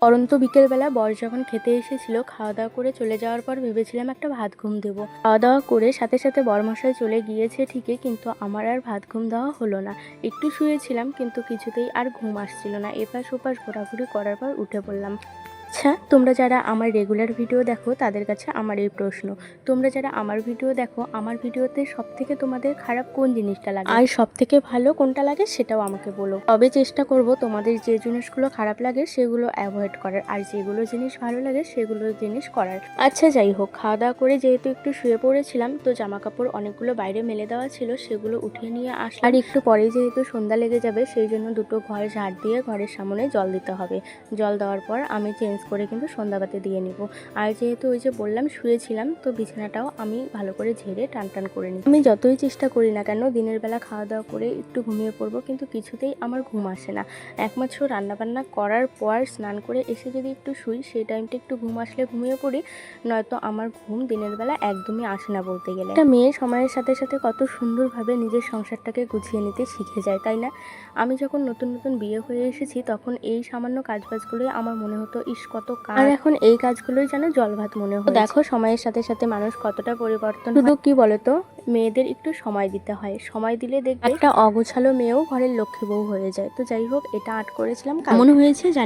পরন্ত বিকেলবেলা বর যখন খেতে এসেছিল, খাওয়া দাওয়া করে চলে যাওয়ার পর ভেবেছিলাম একটা ভাত ঘুম দেবো। খাওয়া দাওয়া করে সাথে সাথে বরমশাই চলে গিয়েছে ঠিকই, কিন্তু আমার আর ভাত ঘুম দেওয়া হলো না। একটু শুয়েছিলাম কিন্তু কিছুতেই আর ঘুম আসছিল না। এপাশ ওপাশ ঘোরাঘুরি করার পর উঠে পড়লাম। আচ্ছা, তোমরা যারা আমার রেগুলার ভিডিও দেখো তাদের কাছে আমার এই প্রশ্ন, তোমরা যারা আমার ভিডিও দেখো, আমার ভিডিওতে সব থেকে তোমাদের খারাপ কোন জিনিসটা লাগে আর সব থেকে ভালো কোনটা লাগে সেটাও আমাকে বলো। তবে চেষ্টা করব তোমাদের যে জিনিসগুলো খারাপ লাগে সেগুলো অ্যাভয়েড করার, আর যেগুলো জিনিস ভালো লাগে সেগুলো জিনিস করার। আচ্ছা যাই হোক, খাওয়া দাওয়া করে যেহেতু একটু শুয়ে পড়েছিলাম, তো জামা কাপড় অনেকগুলো বাইরে মেলে দেওয়া ছিল, সেগুলো উঠিয়ে নিয়ে আসলাম। আর একটু পরেই যেহেতু সন্ধ্যা লেগে যাবে, সেই জন্য দুটো ঘর ঝাড় দিয়ে ঘরের সামনে জল দিতে হবে। জল দেওয়ার পর আমি চেঞ্জ করে কিন্তু সন্ধ্যাবাতি দিয়ে নিব। আর যেহেতু ওই যে বললাম শুয়েছিলাম, তো বিছানাটাও আমি ভালো করে ঝেড়ে টান টান করে নিই। আমি যতই চেষ্টা করি না কেন দিনের বেলা খাওয়া দাওয়া করে একটু ঘুমিয়ে পড়বো, কিন্তু কিছুতেই আমার ঘুম আসে না। একমাত্র রান্নাবান্না করার পর স্নান করে এসে যদি একটু শুই, সেই টাইমটা একটু ঘুম আসলে ঘুমিয়ে পড়ি, নয়তো আমার ঘুম দিনের বেলা একদমই আসে না বলতে গেলে। একটা মেয়ে সময়ের সাথে সাথে কত সুন্দরভাবে নিজের সংসারটাকে গুছিয়ে নিতে শিখে যায়, তাই না? আমি যখন নতুন নতুন বিয়ে হয়ে এসেছি, তখন এই সামান্য কাজবাজগুলোই আমার মনে হতো ইস কত কাজ, আর এখন এই কাজগুলোই যেন জল ভাত মনে হয়। দেখো সময়ের সাথে সাথে মানুষ কতটা পরিবর্তন। শুধু কি বলতো, মেয়েদের একটু সময় দিতে হয়, সময় দিলে দেখবে একটা অগোছালো মেয়েও ঘরের লক্ষ্মী বউ হয়ে যায়। তো যাই হোক, এটা আট করেছিলাম, কেমন হয়েছে